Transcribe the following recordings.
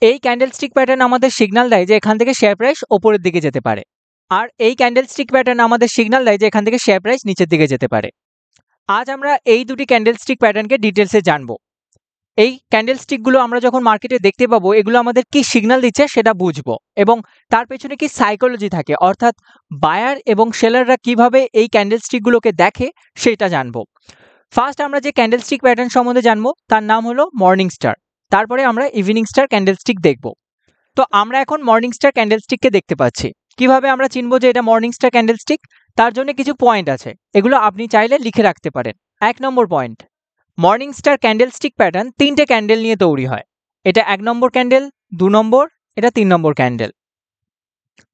এই candlestick pattern আমাদের signal দেয় যে এখান থেকে শেয়ার প্রাইস ওপরের দিকে যেতে পারে, আর এই ক্যান্ডেলস্টিক প্যাটার্ন আমাদের সিগন্যাল দেয় যে এখান থেকে শেয়ার প্রাইস নিচের দিকে যেতে পারে। আজ আমরা এই দুটি ক্যান্ডেলস্টিক প্যাটার্নকে ডিটেলসে জানবো। এই ক্যান্ডেলস্টিকগুলো আমরা যখন মার্কেটে দেখতে পাবো এগুলো আমাদের কি সিগন্যাল দিচ্ছে সেটা বুঝবো, এবং তার পেছনে কি সাইকোলজি থাকে, অর্থাৎ বায়ার এবং সেলাররা কিভাবে এই ক্যান্ডেলস্টিকগুলোকে দেখে সেটা জানবো। ফার্স্ট আমরা যে ক্যান্ডেলস্টিক প্যাটার্ন সম্বন্ধে জানবো তার নাম হলো মর্নিং স্টার, তারপরে আমরা ইভিনিং স্টার ক্যান্ডেলস্টিক দেখব। তো আমরা এখন মর্নিং স্টার ক্যান্ডেলস্টিককে দেখতে পাচ্ছি। কিভাবে আমরা চিনবো যে এটা মর্নিং স্টার ক্যান্ডেলস্টিক? তার জন্য কিছু পয়েন্ট আছে, এগুলো আপনি চাইলে লিখে রাখতে পারেন। 1 নম্বর point, morning star candlestick pattern 3টে ক্যান্ডেল নিয়ে তৈরি হয়। এটা 1 নম্বর ক্যান্ডেল, 2 নম্বর, এটা 3 নম্বর ক্যান্ডেল।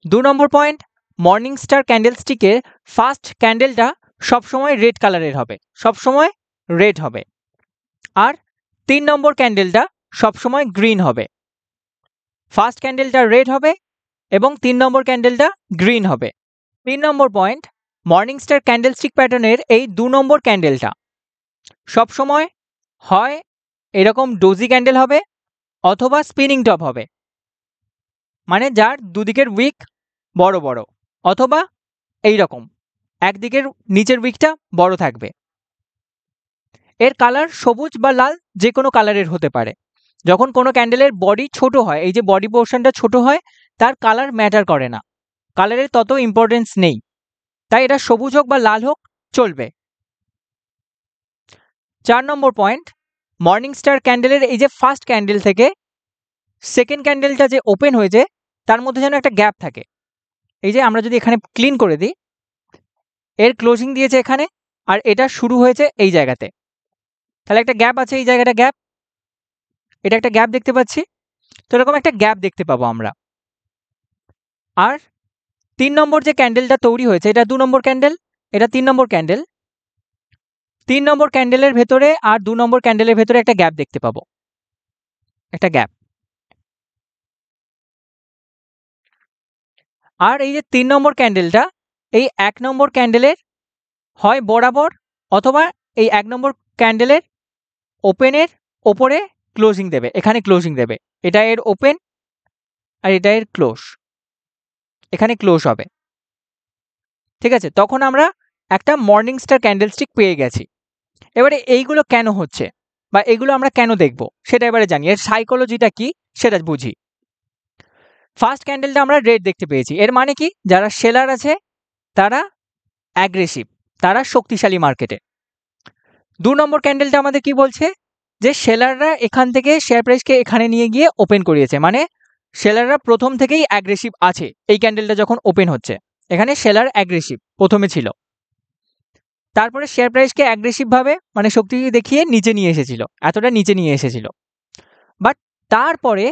2 নম্বর পয়েন্ট, মর্নিং স্টার ক্যান্ডেলস্টিকের ফার্স্ট ক্যান্ডেলটা সবসময় রেড কালারের হবে, সবসময় রেড হবে। আর 3 নম্বর ক্যান্ডেলটা সবসময় গ্রিন হবে। ফার্স্ট ক্যান্ডেলটা রেড হবে এবং 3 নম্বর ক্যান্ডেলটা গ্রিন হবে। 3 নম্বর পয়েন্ট, মর্নিং স্টার ক্যান্ডেলস্টিক প্যাটার্নের এই 2 নম্বর ক্যান্ডেলটা সবসময় হয় এরকম ডোজি ক্যান্ডেল হবে অথবা স্পিনিং টপ হবে, মানে যার দুদিকের উইক বড় বড়, অথবা এই রকম একদিকের নিচের উইকটা বড় থাকবে। এর কালার সবুজ বা লাল যে কোনো কালারের হতে পারে। যখন কোনো ক্যান্ডেলের বডি ছোট হয়, এই যে বডি পোর্শনটা ছোট হয়, তার কালার ম্যাটার করে না, কালারের তত ইম্পর্টেন্স নেই, তাই এটা সবুজ হোক বা লাল হোক চলবে। 4 নম্বর পয়েন্ট, মর্নিং স্টার ক্যান্ডেলের এই যে ফার্স্ট ক্যান্ডেল থেকে সেকেন্ড ক্যান্ডেলটা যে ওপেন হয়েছে তার মধ্যে যেন একটা গ্যাপ থাকে। এই যে আমরা যদি এখানে ক্লিন করে দিই, এর ক্লোজিং দিয়েছে এখানে আর এটা শুরু হয়েছে এই জায়গাতে, তাহলে একটা গ্যাপ আছে, এই জায়গাটা গ্যাপ, এটা একটা গ্যাপ দেখতে পাচ্ছি। তো এরকম একটা গ্যাপ দেখতে পাবো আমরা। আর 3 নম্বর যে ক্যান্ডেলটা তৈরি হয়েছে, এটা 2 নম্বর ক্যান্ডেল, এটা 3 নম্বর ক্যান্ডেল। 3 নম্বর ক্যান্ডেলের ভেতরে আর 2 নম্বর ক্যান্ডেলের ভেতরে একটা গ্যাপ দেখতে পাবো, একটা গ্যাপ। আর এই যে 3 নম্বর ক্যান্ডেলটা এই 1 নম্বর ক্যান্ডেলের হয় বরাবর অথবা এই 1 নম্বর ক্যান্ডেলের ওপেনের ওপরে ক্লোজিং দেবে, এখানে ক্লোজিং দেবে। এটা এর ওপেন আর এটা এর ক্লোজ, এখানে ক্লোজ হবে। ঠিক আছে, তখন আমরা একটা মর্নিং স্টার ক্যান্ডেলস্টিক পেয়ে গেছি। এবারে এইগুলো কেন হচ্ছে বা এগুলো আমরা কেন দেখব সেটা এবারে জানি, এর সাইকোলজিটা কি সেটা বুঝি। ফার্স্ট ক্যান্ডেলটা আমরা রেড দেখতে পেয়েছি, এর মানে কি? যারা সেলার আছে তারা অ্যাগ্রেসিভ, তারা শক্তিশালী মার্কেটে। 2 নম্বর ক্যান্ডেলটা আমাদের কি বলছে? যে সেলাররা এখান থেকে শেয়ার প্রাইসকে এখানে নিয়ে গিয়ে ওপেন করিয়েছে, মানে সেলাররা প্রথম থেকেই অ্যাগ্রেসিভ আছে। এই ক্যান্ডেলটা যখন ওপেন হচ্ছে এখানে সেলার অ্যাগ্রেসিভ প্রথমে ছিল, তারপরে শেয়ার প্রাইসকে অ্যাগ্রেসিভ ভাবে মানে শক্তি দেখিয়ে নিচে নিয়ে এসেছিল, এতটা নিচে নিয়ে এসেছিল। বাট তারপরে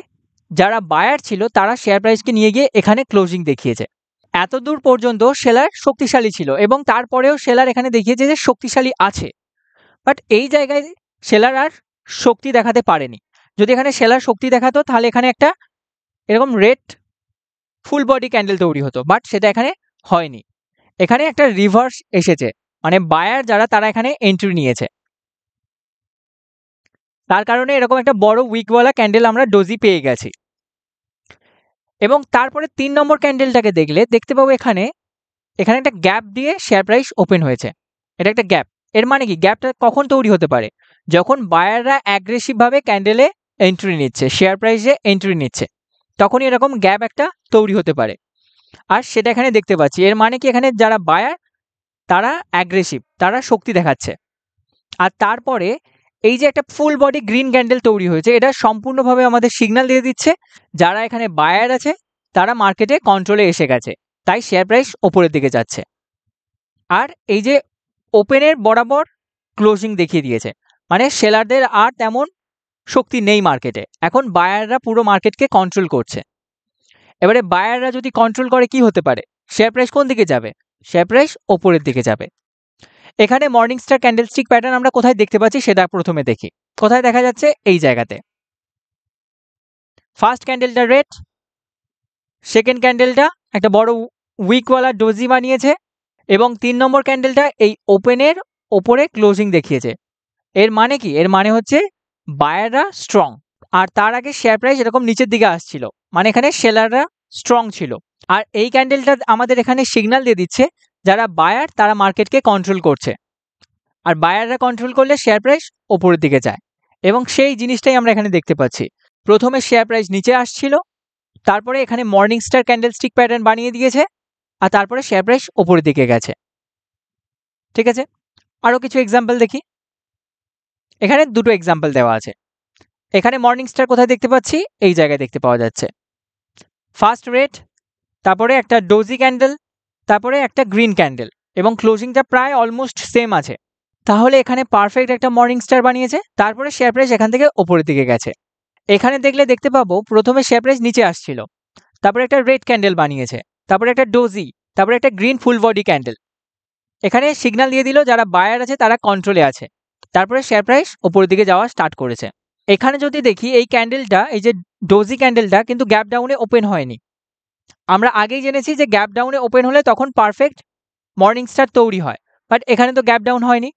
যারা বায়ার ছিল তারা শেয়ার প্রাইসকে নিয়ে গিয়ে এখানে ক্লোজিং দেখিয়েছে। এত দূর পর্যন্ত সেলার শক্তিশালী ছিল এবং তারপরেও সেলার এখানে দেখিয়েছে যে শক্তিশালী আছে। বাট এই জায়গায় সেলার আর শক্তি দেখাতে পারেনি। যদি এখানে সেলার শক্তি দেখাতো তাহলে এখানে একটা এরকম রেড ফুল বডি ক্যান্ডেল তৈরি হতো, বাট সেটা এখানে হয়নি। এখানে একটা রিভার্স এসেছে, মানে বায়ার যারা তারা এখানে এন্ট্রি নিয়েছে, তার কারণে এরকম একটা বড় উইকওয়ালা ক্যান্ডেল আমরা ডোজি পেয়ে গেছি। এবং তারপরে 3 নম্বর ক্যান্ডেলটাকে দেখতে পাবো এখানে একটা গ্যাপ দিয়ে শেয়ার প্রাইস ওপেন হয়েছে। এটা একটা গ্যাপ, এর মানে কি? গ্যাপটা কখন তৈরি হতে পারে? যখন বায়াররা অ্যাগ্রেসিভ ভাবে ক্যান্ডেলে এন্ট্রি নিচ্ছে, শেয়ার প্রাইসে এন্ট্রি নিচ্ছে, তখনই এরকম গ্যাপ একটা তৈরি হতে পারে। আর সেটা এখানে দেখতে পাচ্ছি, এর মানে কি? এখানে যারা বায়ার তারা অ্যাগ্রেসিভ, তারা শক্তি দেখাচ্ছে। আর তারপরে এই যে একটা ফুল বডি গ্রিন ক্যান্ডেল তৈরি হয়েছে, এটা সম্পূর্ণভাবে আমাদের সিগন্যাল দিয়ে দিচ্ছে যারা এখানে বায়ার আছে তারা মার্কেটে কন্ট্রোলে এসে গেছে, তাই শেয়ার প্রাইস ওপরের দিকে যাচ্ছে। আর এই যে ওপেনের বরাবর ক্লোজিং দেখিয়ে দিয়েছে, মানে সেলারদের আর তেমন শক্তি নেই মার্কেটে, এখন বায়াররা পুরো মার্কেটকে কন্ট্রোল করছে। এবারে বায়াররা যদি কন্ট্রোল করে কি হতে পারে? শেয়ার প্রাইস কোন দিকে যাবে? শেয়ার প্রাইস ওপরের দিকে যাবে। এখানে মর্নিং স্টার ক্যান্ডেলস্টিক প্যাটার্ন আমরা কোথায় দেখতে পাচ্ছি সেটা প্রথমে দেখি। কোথায় দেখা যাচ্ছে? এই জায়গাতে। ফার্স্ট ক্যান্ডেলটা রেড, সেকেন্ড ক্যান্ডেলটা একটা বড় উইকওয়ালা ডোজি বানিয়েছে এবং 3 নম্বর ক্যান্ডেলটা এই ওপেনের ওপরে ক্লোজিং দেখিয়েছে। এর মানে কি? এর মানে হচ্ছে বায়াররা স্ট্রং, আর তার আগে শেয়ার প্রাইস এরকম নিচের দিকে আসছিল, মানে এখানে সেলাররা স্ট্রং ছিল। আর এই ক্যান্ডেলটা আমাদের এখানে সিগন্যাল দিয়ে দিচ্ছে যারা বায়ার তারা মার্কেটকে কন্ট্রোল করছে, আর বায়াররা কন্ট্রোল করলে শেয়ার প্রাইস ওপরের দিকে যায়। এবং সেই জিনিসটাই আমরা এখানে দেখতে পাচ্ছি। প্রথমে শেয়ার প্রাইস নিচে আসছিল, তারপরে এখানে মর্নিং স্টার ক্যান্ডেলস্টিক প্যাটার্ন বানিয়ে দিয়েছে, আর তারপরে শেয়ার প্রাইস ওপরের দিকে গেছে। ঠিক আছে, আরও কিছু এক্সাম্পল দেখি। এখানে দুটো এক্সাম্পল দেওয়া আছে। এখানে মর্নিং স্টার কোথায় দেখতে পাচ্ছি? এই জায়গায় দেখতে পাওয়া যাচ্ছে। ফার্স্ট রেড, তারপরে একটা ডোজি ক্যান্ডেল, তারপরে একটা গ্রিন ক্যান্ডেল, এবং ক্লোজিংটা প্রায় অলমোস্ট সেম আছে। তাহলে এখানে পারফেক্ট একটা মর্নিং স্টার বানিয়েছে, তারপরে শেয়ার প্রাইস এখান থেকে ওপরের দিকে গেছে। এখানে দেখলে দেখতে পাবো প্রথমে শেয়ার প্রাইস নিচে আসছিল, তারপরে একটা রেড ক্যান্ডেল বানিয়েছে, তারপরে একটা ডোজি, তারপরে একটা গ্রিন ফুল বডি ক্যান্ডেল। এখানে সিগন্যাল দিয়ে দিল যারা বায়ার আছে তারা কন্ট্রোলে আছে, তারপরে শেয়ার প্রাইস ওপরের দিকে যাওয়া স্টার্ট করেছে। এখানে যদি দেখি এই ক্যান্ডেলটা, এই যে ডোজি ক্যান্ডেলটা কিন্তু গ্যাপ ডাউনে ওপেন হয়নি। আমরা আগেই জেনেছি যে গ্যাপ ডাউনে ওপেন হলে তখন পারফেক্ট মর্নিং স্টার তৈরি হয়, বাট এখানে তো গ্যাপ ডাউন হয়নি।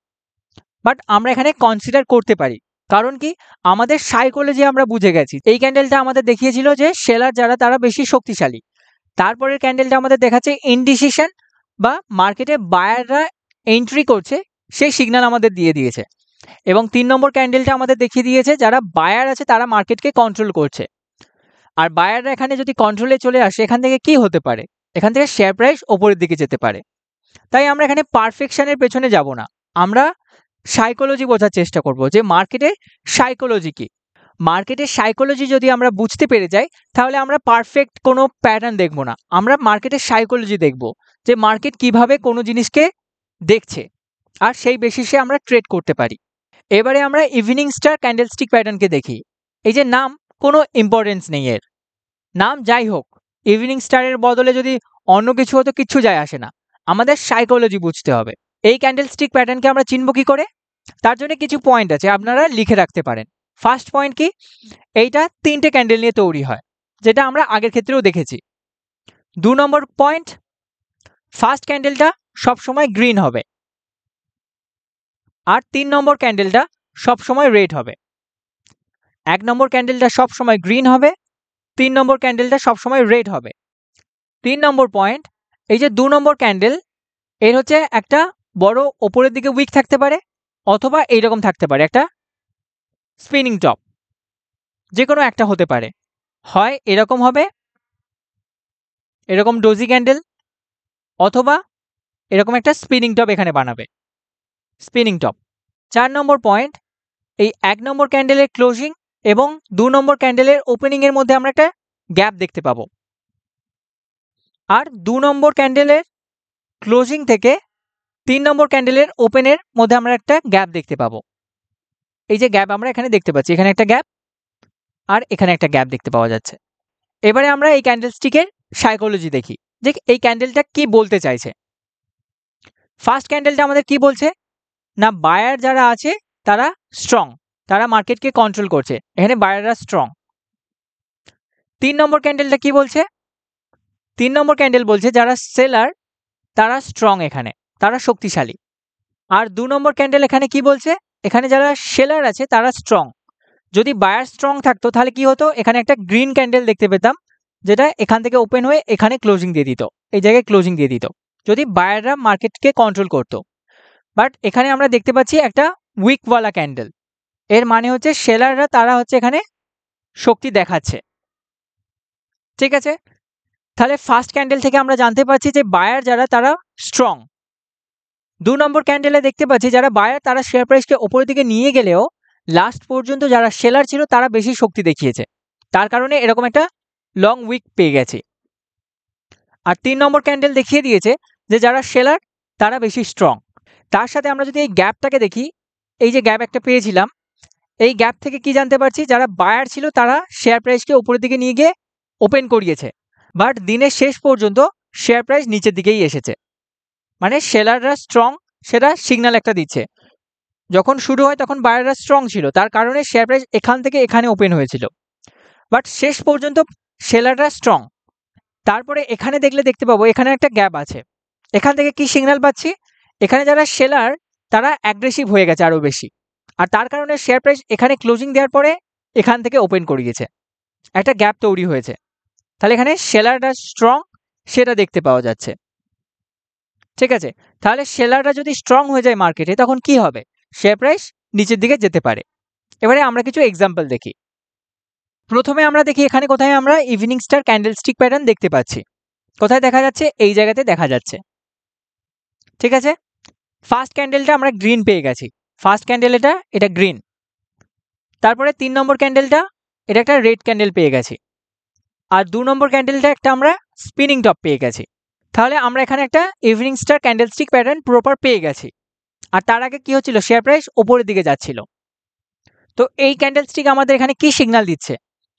বাট আমরা এখানে কনসিডার করতে পারি, কারণ কি আমাদের সাইকোলজি আমরা বুঝে গেছি। এই ক্যান্ডেলটা আমাদের দেখিয়েছিল যে সেলার যারা তারা বেশি শক্তিশালী। তারপরের ক্যান্ডেলটা আমাদের দেখাচ্ছে ইনডিসিশন বা মার্কেটে বায়াররা এন্ট্রি করছে, সেই সিগন্যাল আমাদের দিয়ে দিয়েছে। এবং 3 নম্বর ক্যান্ডেলটা আমাদের দেখিয়ে দিয়েছে যারা বায়ার আছে তারা মার্কেটকে কন্ট্রোল করছে। আর বায়াররা এখানে যদি কন্ট্রোলে চলে আসে, এখান থেকে কি হতে পারে? এখান থেকে শেয়ার প্রাইস ওপরের দিকে যেতে পারে। তাই আমরা এখানে পারফেকশনের পেছনে যাব না, আমরা সাইকোলজি বোঝার চেষ্টা করব যে মার্কেটের সাইকোলজি কি। মার্কেটের সাইকোলজি যদি আমরা বুঝতে পেরে যাই, তাহলে আমরা পারফেক্ট কোনো প্যাটার্ন দেখব না, আমরা মার্কেটের সাইকোলজি দেখব যে মার্কেট কিভাবে কোনো জিনিসকে দেখছে, আর সেই বেসিসে আমরা ট্রেড করতে পারি। এবারে আমরা ইভিনিং স্টার ক্যান্ডেলস্টিক প্যাটার্নকে দেখি। এই যে নাম, কোনো ইম্পর্টেন্স নেই এর, নাম যাই হোক, ইভিনিং স্টারের বদলে যদি অন্য কিছু হতো কিচ্ছু যায় আসে না, আমাদের সাইকোলজি বুঝতে হবে। এই ক্যান্ডেলস্টিক প্যাটার্নকে আমরা চিনব কি করে? তার জন্য কিছু পয়েন্ট আছে, আপনারা লিখে রাখতে পারেন। ফার্স্ট পয়েন্ট কি? এইটা 3টে ক্যান্ডেল নিয়ে তৈরি হয়, যেটা আমরা আগের ক্ষেত্রেও দেখেছি। 2 নম্বর পয়েন্ট, ফার্স্ট ক্যান্ডেলটা সবসময় গ্রিন হবে, আর 3 নম্বর ক্যান্ডেলটা সবসময় রেড হবে। 1 নম্বর ক্যান্ডেলটা সবসময় গ্রিন হবে, 3 নম্বর ক্যান্ডেলটা সবসময় রেড হবে। 3 নম্বর পয়েন্ট, এই যে 2 নম্বর ক্যান্ডেল, এর হচ্ছে একটা বড় ওপরের দিকে উইক থাকতে পারে, অথবা এইরকম থাকতে পারে একটা স্পিনিং টপ, যে কোনো একটা হতে পারে। হয় এরকম হবে, এরকম ডোজি ক্যান্ডেল, অথবা এরকম একটা স্পিনিং টপ এখানে বানাবে, স্পিনিং টপ। 4 নম্বর পয়েন্ট, এই 1 নম্বর ক্যান্ডেলের ক্লোজিং এবং 2 নম্বর ক্যান্ডেলের ওপেনিং এর মধ্যে আমরা একটা গ্যাপ দেখতে পাবো। আর 2 নম্বর ক্যান্ডেলের ক্লোজিং থেকে 3 নম্বর ক্যান্ডেলের ওপেনের মধ্যে আমরা একটা গ্যাপ দেখতে পাবো। এই যে গ্যাপ আমরা এখানে দেখতে পাচ্ছি, এখানে একটা গ্যাপ আর এখানে একটা গ্যাপ দেখতে পাওয়া যাচ্ছে। এবারে আমরা এই ক্যান্ডেলস্টিকের সাইকোলজি দেখি যে এই ক্যান্ডেলটা কি বলতে চাইছে। ফার্স্ট ক্যান্ডেলটা আমাদের কি বলছে? না বায়ার যারা আছে তারা স্ট্রং, তারা মার্কেটকে কন্ট্রোল করছে, এখানে বায়াররা স্ট্রং। 3 নম্বর ক্যান্ডেলটা কি বলছে? 3 নম্বর ক্যান্ডেল বলছে যারা সেলার তারা স্ট্রং, এখানে তারা শক্তিশালী। আর 2 নম্বর ক্যান্ডেল এখানে কি বলছে? এখানে যারা সেলার আছে তারা স্ট্রং। যদি বায়ার স্ট্রং থাকতো তাহলে কি হতো? এখানে একটা গ্রিন ক্যান্ডেল দেখতে পেতাম, যেটা এখান থেকে ওপেন হয়ে এখানে ক্লোজিং দিয়ে দিত, এই জায়গায় ক্লোজিং দিয়ে দিত, যদি বায়াররা মার্কেটকে কন্ট্রোল করতো। বাট এখানে আমরা দেখতে পাচ্ছি একটা উইকওয়ালা ক্যান্ডেল, এর মানে হচ্ছে সেলাররা তারা হচ্ছে এখানে শক্তি দেখাচ্ছে। ঠিক আছে, তাহলে ফার্স্ট ক্যান্ডেল থেকে আমরা জানতে পারছি যে বায়ার যারা তারা স্ট্রং। 2 নম্বর ক্যান্ডেলে দেখতে পাচ্ছি যারা বায়ার তারা শেয়ার প্রাইসকে ওপরের দিকে নিয়ে গেলেও লাস্ট পর্যন্ত যারা সেলার ছিল তারা বেশি শক্তি দেখিয়েছে, তার কারণে এরকম একটা লং উইক পেয়ে গেছে। আর 3 নম্বর ক্যান্ডেল দেখিয়ে দিয়েছে যে যারা সেলার তারা বেশি স্ট্রং। তার সাথে আমরা যদি এই গ্যাপটাকে দেখি, এই যে গ্যাপ একটা পেয়েছিলাম, এই গ্যাপ থেকে কি জানতে পারছি? যারা বায়ার ছিল তারা শেয়ার প্রাইসকে উপরের দিকে নিয়ে গিয়ে ওপেন করিয়েছে, বাট দিনের শেষ পর্যন্ত শেয়ার প্রাইস নিচের দিকেই এসেছে, মানে সেলাররা স্ট্রং সেটা সিগন্যাল একটা দিচ্ছে। যখন শুরু হয় তখন বায়াররা স্ট্রং ছিল, তার কারণে শেয়ার প্রাইস এখান থেকে এখানে ওপেন হয়েছিল, বাট শেষ পর্যন্ত সেলাররা স্ট্রং। তারপরে এখানে দেখলে দেখতে পাবো এখানে একটা গ্যাপ আছে, এখান থেকে কি সিগন্যাল পাচ্ছি? এখানে যারা সেলার তারা অ্যাগ্রেসিভ হয়ে গেছে আরো বেশি, আর তার কারণে শেয়ার প্রাইস এখানে ক্লোজিং দেওয়ার পরে এখান থেকে ওপেন করিয়েছে, একটা গ্যাপ তৈরি হয়েছে, তাহলে এখানে সেলারটা স্ট্রং সেটা দেখতে পাওয়া যাচ্ছে। ঠিক আছে, তাহলে সেলারটা যদি স্ট্রং হয়ে যায় মার্কেটে তখন কি হবে, শেয়ার প্রাইস নিচের দিকে যেতে পারে। এবারে আমরা কিছু এক্সাম্পল দেখি। প্রথমে আমরা দেখি এখানে কোথায় আমরা ইভিনিং স্টার ক্যান্ডেলস্টিক প্যাটার্ন দেখতে পাচ্ছি। কোথায় দেখা যাচ্ছে, এই জায়গাতে দেখা যাচ্ছে। ঠিক আছে, ফার্স্ট ক্যান্ডেলটা আমরা গ্রিন পেয়ে গেছি, ফার্স্ট ক্যান্ডেল এটা গ্রিন। তারপরে 3 নম্বর ক্যান্ডেলটা এটা একটা রেড ক্যান্ডেল পেয়ে গেছি, আর 2 নম্বর ক্যান্ডেলটা একটা আমরা স্পিনিং টপ পেয়ে গেছি। তাহলে আমরা এখানে একটা evening star candlestick pattern proper পেয়ে গেছি। আর তার আগে কি হচ্ছিল, শেয়ার প্রাইস ওপরের দিকে যাচ্ছিল। তো এই ক্যান্ডেলস্টিক আমাদের এখানে কি সিগন্যাল দিচ্ছে,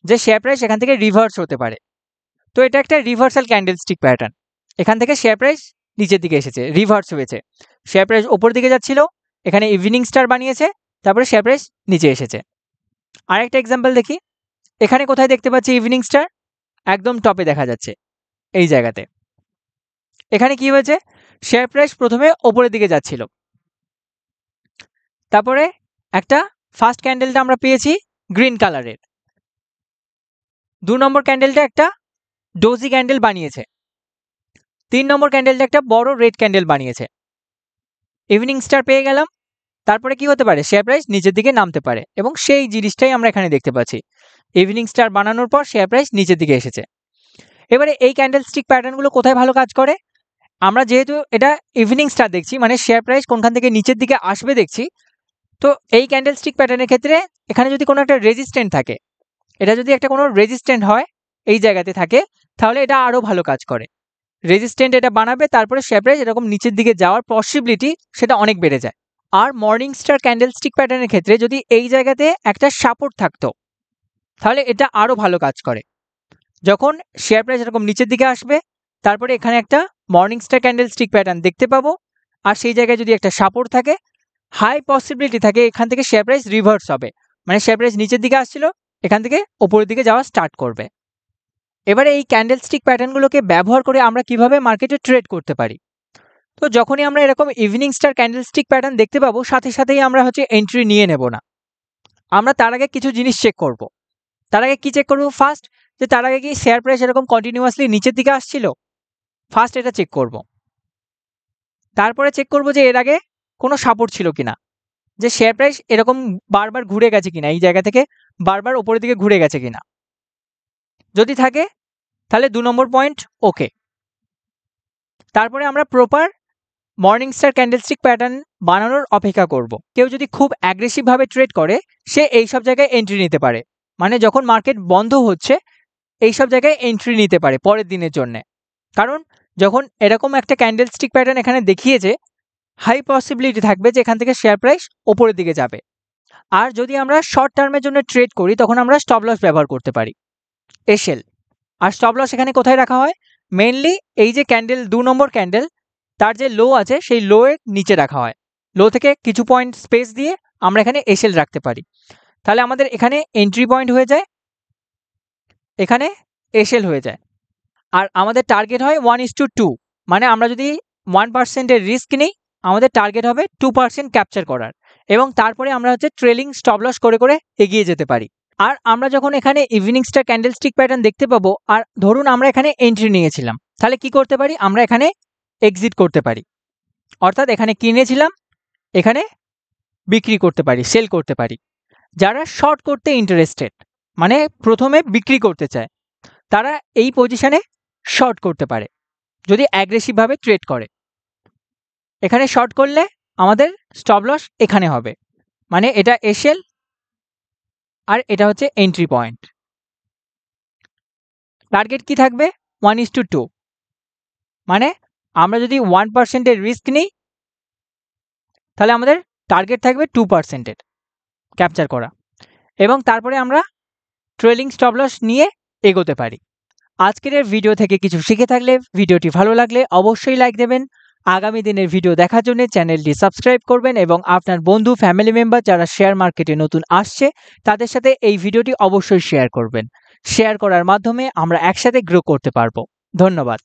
যে শেয়ার প্রাইস এখান থেকে রিভার্স হতে পারে। তো এটা একটা রিভার্সাল ক্যান্ডেলস্টিক প্যাটার্ন, এখান থেকে শেয়ার প্রাইস নিচের দিকে এসেছে, রিভার্স হয়েছে। শেয়ার প্রাইস ওপর দিকে যাচ্ছিল, এখানে ইভিনিং স্টার বানিয়েছে, তারপরে শেয়ার প্রাইস নিচে এসেছে। আরেকটা এক্সাম্পল দেখি, এখানে কোথায় দেখতে পাচ্ছি ইভিনিং স্টার, একদম টপে দেখা যাচ্ছে এই জায়গাতে। এখানে কি হয়েছে, শেয়ার প্রাইস প্রথমে ওপরের দিকে যাচ্ছিল, তারপরে একটা ফার্স্ট ক্যান্ডেলটা আমরা পেয়েছি গ্রিন কালারের, 2 নম্বর ক্যান্ডেলটা একটা ডোজি ক্যান্ডেল বানিয়েছে, 3 নম্বর ক্যান্ডেলটা একটা বড় রেড ক্যান্ডেল বানিয়েছে। ইভিনিং স্টার পেয়ে গেলাম, তারপরে কি হতে পারে, শেয়ার প্রাইস নিচের দিকে নামতে পারে, এবং সেই জিনিসটাই আমরা এখানে দেখতে পাচ্ছি। ইভিনিং স্টার বানানোর পর শেয়ার প্রাইস নিচের দিকে এসেছে। এবারে এই ক্যান্ডেলস্টিক প্যাটার্নগুলো কোথায় ভালো কাজ করে, আমরা যেহেতু এটা ইভিনিং স্টার দেখছি, মানে শেয়ার প্রাইস কোনখান থেকে নিচের দিকে আসবে দেখছি, তো এই ক্যান্ডেলস্টিক প্যাটার্নের ক্ষেত্রে এখানে যদি কোনো একটা রেজিস্ট্যান্ট থাকে, এটা যদি একটা কোনো রেজিস্ট্যান্ট হয় এই জায়গাতে থাকে, তাহলে এটা আরও ভালো কাজ করে। রেজিস্ট্যান্ট এটা বানাবে, তারপরে শেয়ার প্রাইস এরকম নিচের দিকে যাওয়ার পসিবিলিটি সেটা অনেক বেড়ে যায়। আর মর্নিং স্টার ক্যান্ডেলস্টিক প্যাটার্নের ক্ষেত্রে যদি এই জায়গাতে একটা সাপোর্ট থাকতো, তাহলে এটা আরও ভালো কাজ করে। যখন শেয়ার প্রাইস এরকম নিচের দিকে আসবে, তারপরে এখানে একটা মর্নিং স্টার ক্যান্ডেলস্টিক প্যাটার্ন দেখতে পাবো, আর সেই জায়গায় যদি একটা সাপোর্ট থাকে, হাই পসিবিলিটি থাকে এখান থেকে শেয়ার প্রাইস রিভার্স হবে, মানে শেয়ার প্রাইস নিচের দিকে আসছিল, এখান থেকে ওপরের দিকে যাওয়া স্টার্ট করবে। এবারে এই ক্যান্ডেলস্টিক প্যাটার্নগুলোকে ব্যবহার করে আমরা কিভাবে মার্কেটে ট্রেড করতে পারি। তো যখনই আমরা এরকম ইভিনিং স্টার ক্যান্ডেলস্টিক প্যাটার্ন দেখতে পাবো, সাথে সাথেই আমরা এন্ট্রি নিয়ে নেব না, আমরা তার আগে কিছু জিনিস চেক করব। তার আগে কি চেক করব, ফার্স্ট যে তার আগে কি শেয়ার প্রাইস এরকম কন্টিনিউয়াসলি নিচের দিকে আসছিল, ফার্স্ট এটা চেক করব। তারপরে চেক করব যে এর আগে কোনো সাপোর্ট ছিল কিনা, যে শেয়ার প্রাইস এরকম বারবার ঘুরে গেছে কিনা, এই জায়গা থেকে বারবার ওপরের দিকে ঘুরে গেছে কিনা। যদি থাকে তাহলে 2 নম্বর পয়েন্ট ওকে। তারপরে আমরা proper morning star candlestick pattern বানানোর অপেক্ষা করব। কেউ যদি খুব অ্যাগ্রেসিভভাবে ট্রেড করে, সে এই সব জায়গায় এন্ট্রি নিতে পারে, মানে যখন মার্কেট বন্ধ হচ্ছে এই সব জায়গায় এন্ট্রি নিতে পারে পরের দিনের জন্য। কারণ যখন এরকম একটা ক্যান্ডেলস্টিক প্যাটার্ন এখানে দেখিয়েছে, হাই পসিবিলিটি থাকবে যে এখান থেকে শেয়ার প্রাইস ওপরের দিকে যাবে। আর যদি আমরা শর্ট টার্মের জন্য ট্রেড করি, তখন আমরা স্টপ লস ব্যবহার করতে পারি, এসএল। আর স্টপ লস এখানে কোথায় রাখা হয়, মেইনলি এই যে ক্যান্ডেল 2 নম্বর ক্যান্ডেল, তার যে লো আছে সেই লো এর নিচে রাখা হয়, লো থেকে কিছু পয়েন্ট স্পেস দিয়ে আমরা এখানে এসএল রাখতে পারি। তাহলে আমাদের এখানে এন্ট্রি পয়েন্ট হয়ে যায়, এখানে এসএল হয়ে যায়। আর আমাদের টার্গেট হয় 1:2, মানে আমরা যদি 1%-এর রিস্ক নিই, আমাদের টার্গেট হবে 2% ক্যাপচার করার, এবং তারপরে আমরা ট্রেলিং স্টপ লস করে করে এগিয়ে যেতে পারি। আর আমরা যখন এখানে ইভিনিং স্টার ক্যান্ডেলস্টিক প্যাটার্ন দেখতে পাবো, আর ধরুন আমরা এখানে এন্ট্রি নিয়েছিলাম, তাহলে কি করতে পারি, আমরা এখানে এক্সিট করতে পারি। অর্থাৎ এখানে কিনেছিলাম, এখানে বিক্রি করতে পারি, সেল করতে পারি। যারা শর্ট করতে ইন্টারেস্টেড, মানে প্রথমে বিক্রি করতে চায়, তারা এই পজিশনে শর্ট করতে পারে যদি অ্যাগ্রেসিভভাবে ট্রেড করে। এখানে শর্ট করলে আমাদের স্টপ লস এখানে হবে, মানে এটা এসএল আর এটা হচ্ছে এন্ট্রি পয়েন্ট। টার্গেট কি থাকবে, 1:2, মানে আমরা যদি 1%-এর রিস্ক নিই, তাহলে আমাদের টার্গেট থাকবে 2%-এর ক্যাপচার করা, এবং তারপরে আমরা ট্রেলিং স্টপ লস নিয়ে এগোতে পারি। আজকের এই ভিডিও থেকে কিছু শিখে থাকলে, ভিডিওটি ভালো লাগলে অবশ্যই লাইক দেবেন। আগামী দিনের ভিডিও দেখার জন্য চ্যানেলটি সাবস্ক্রাইব করবেন, এবং আপনার বন্ধু ফ্যামিলি মেম্বার যারা শেয়ার মার্কেটে নতুন আসছে তাদের সাথে এই ভিডিওটি অবশ্যই শেয়ার করবেন। শেয়ার করার মাধ্যমে আমরা একসাথে গ্রো করতে পারবো। ধন্যবাদ।